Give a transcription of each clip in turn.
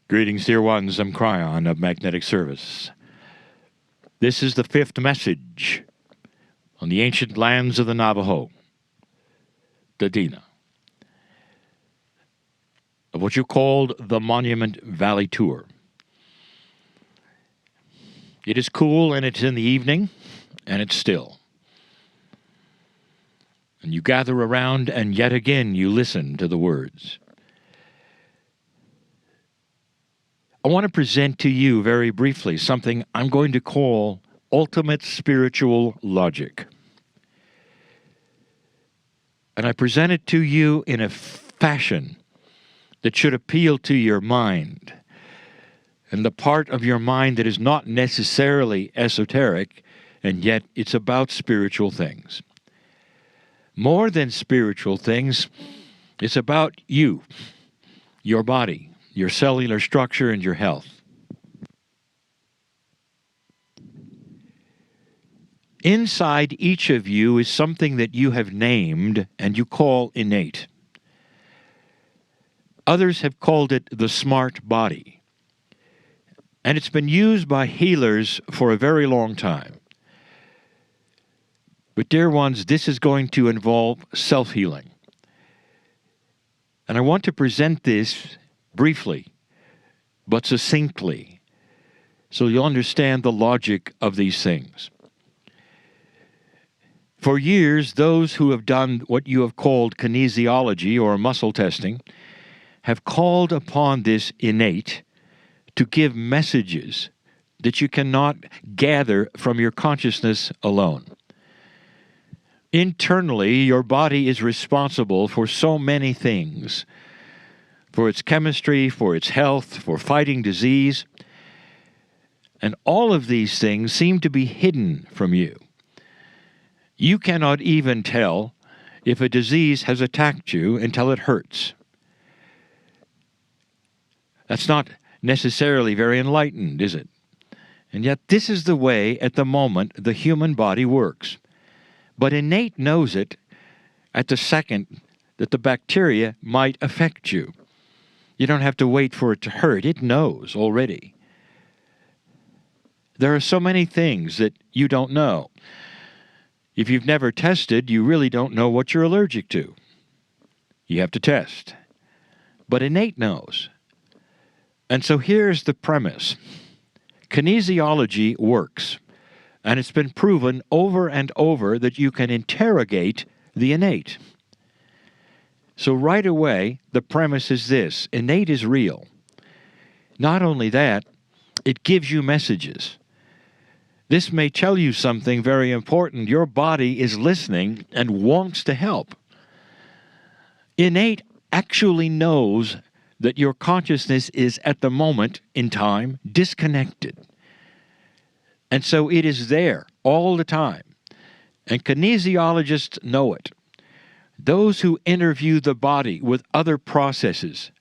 Greetings, dear ones. I'm Kryon of Magnetic Service. This is the fifth message on the ancient lands of the Navajo, the Dina, of what you called the Monument Valley Tour. It is cool and it's in the evening and it's still. And you gather around and yet again you listen to the words. I want to present to you very briefly something I'm going to call ultimate spiritual logic. And I present it to you in a fashion that should appeal to your mind, and the part of your mind that is not necessarily esoteric, and yet it's about spiritual things. More than spiritual things, it's about you, your body, your cellular structure, and your health. Inside each of you is something that you have named and you call innate. Others have called it the smart body. And it's been used by healers for a very long time. But dear ones, this is going to involve self-healing. And I want to present this briefly, but succinctly, so you'll understand the logic of these things. For years, those who have done what you have called kinesiology or muscle testing have called upon this innate to give messages that you cannot gather from your consciousness alone. Internally, your body is responsible for so many things, for its chemistry, for its health, for fighting disease. And all of these things seem to be hidden from you. You cannot even tell if a disease has attacked you until it hurts. That's not necessarily very enlightened, is it? And yet this is the way, at the moment, the human body works. But innate knows it at the second that the bacteria might affect you. You don't have to wait for it to hurt. It knows already. There are so many things that you don't know. If you've never tested, you really don't know what you're allergic to. You have to test. But innate knows. And so here's the premise. Kinesiology works. And it's been proven over and over that you can interrogate the innate. So right away, the premise is this. Innate is real. Not only that, it gives you messages. This may tell you something very important. Your body is listening and wants to help. Innate actually knows that your consciousness is at the moment in time disconnected. And so it is there all the time. And kinesiologists know it. Those who interview the body with other processes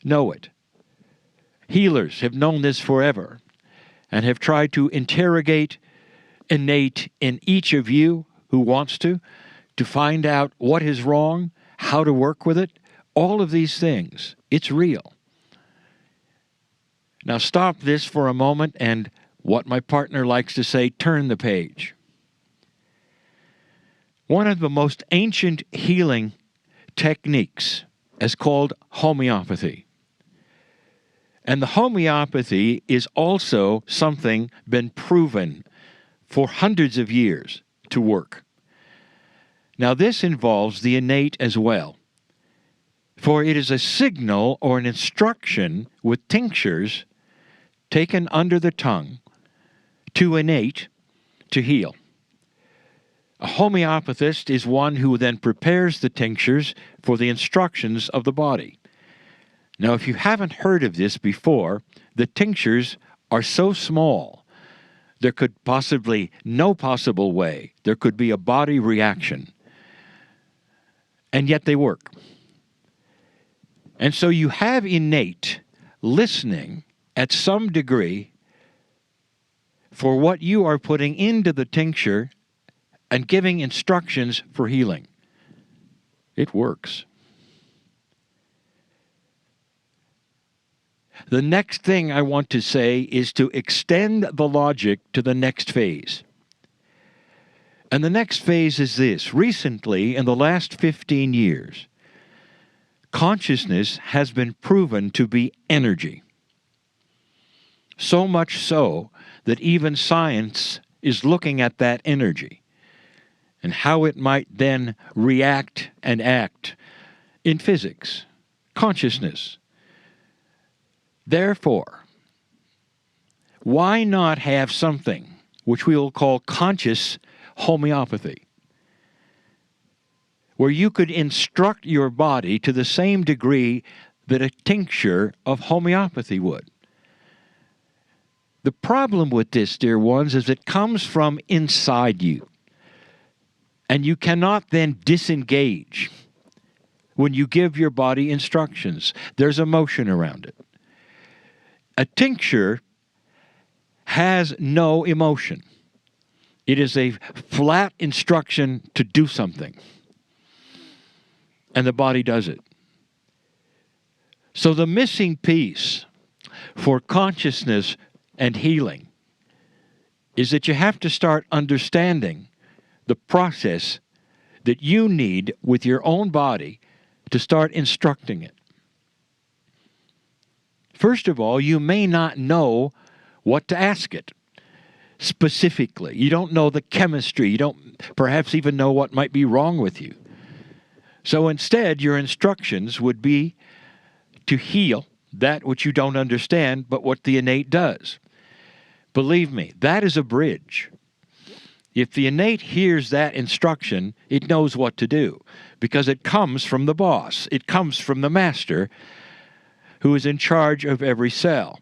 know it. Healers have known this forever and have tried to interrogate innate in each of you who wants to find out what is wrong, how to work with it, all of these things. It's real. Now stop this for a moment and, what my partner likes to say, turn the page. One of the most ancient healing techniques is called homeopathy. And the homeopathy is also something been proven for hundreds of years to work. Now this involves the innate as well. For it is a signal or an instruction with tinctures taken under the tongue to innate to heal. A homeopathist is one who then prepares the tinctures for the instructions of the body. Now, if you haven't heard of this before, the tinctures are so small, there could possibly, no possible way, there could be a body reaction. And yet they work. And so you have innate listening at some degree for what you are putting into the tincture and giving instructions for healing. It works. The next thing I want to say is to extend the logic to the next phase. And the next phase is this. Recently, in the last 15 years, consciousness has been proven to be energy. So much so that even science is looking at that energy and how it might then react and act in physics, consciousness. Therefore, why not have something which we will call conscious homeopathy, where you could instruct your body to the same degree that a tincture of homeopathy would? The problem with this, dear ones, is it comes from inside you. And you cannot then disengage when you give your body instructions. There's emotion around it. A tincture has no emotion. It is a flat instruction to do something. And the body does it. So the missing piece for consciousness and healing is that you have to start understanding the process that you need with your own body to start instructing it. First of all, you may not know what to ask it specifically. You don't know the chemistry. You don't perhaps even know what might be wrong with you. So instead, your instructions would be to heal that which you don't understand, but what the innate does. Believe me, that is a bridge. If the innate hears that instruction, it knows what to do, because it comes from the boss. It comes from the master who is in charge of every cell.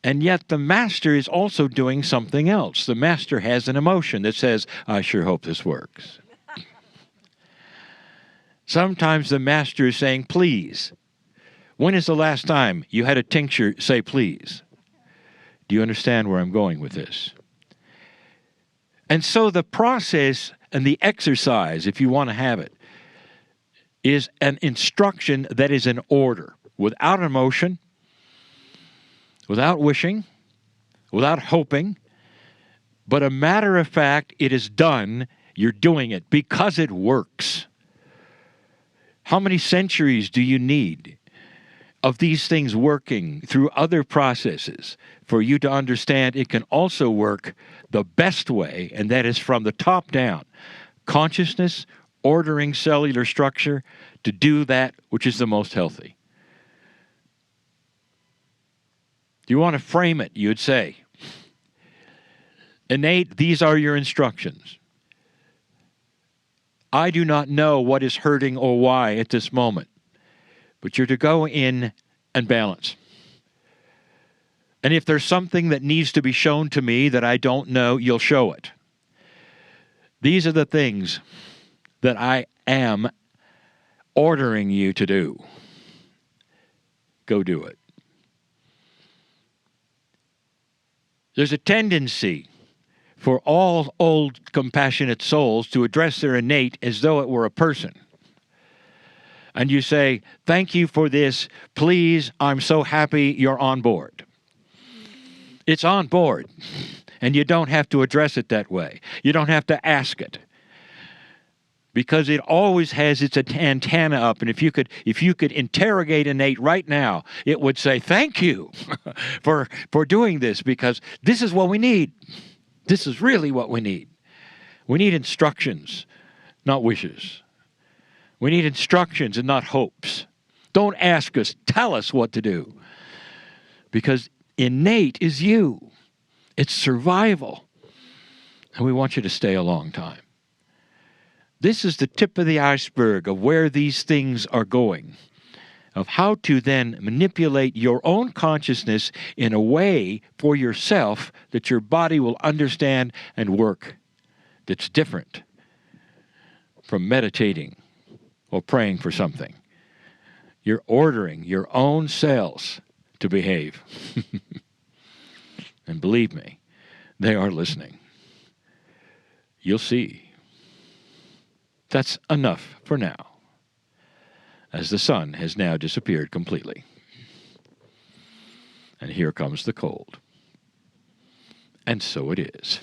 And yet the master is also doing something else. The master has an emotion that says, I sure hope this works. Sometimes the master is saying, please. When is the last time you had a tincture say please? Do you understand where I'm going with this? And so the process and the exercise, if you want to have it, is an instruction that is in order, without emotion, without wishing, without hoping, but a matter of fact, it is done. You're doing it because it works. How many centuries do you need of these things working through other processes for you to understand it can also work the best way, and that is from the top down. Consciousness, ordering cellular structure to do that which is the most healthy. Do you want to frame it? You'd say, innate, these are your instructions. I do not know what is hurting or why at this moment, but you're to go in and balance. And if there's something that needs to be shown to me that I don't know, you'll show it. These are the things that I am ordering you to do. Go do it. There's a tendency for all old compassionate souls to address their innate as though it were a person. And you say, thank you for this. Please, I'm so happy you're on board. It's on board. And you don't have to address it that way. You don't have to ask it. Because it always has its antenna up. And if you could interrogate innate right now, it would say, thank you for doing this, because this is what we need. This is really what we need. We need instructions, not wishes. We need instructions and not hopes. Don't ask us, tell us what to do. Because innate is you. It's survival. And we want you to stay a long time. This is the tip of the iceberg of where these things are going, of how to then manipulate your own consciousness in a way for yourself that your body will understand and work, that's different from meditating or praying for something. You're ordering your own cells to behave. And believe me, they are listening. You'll see. That's enough for now, as the sun has now disappeared completely. and here comes the cold. And so it is.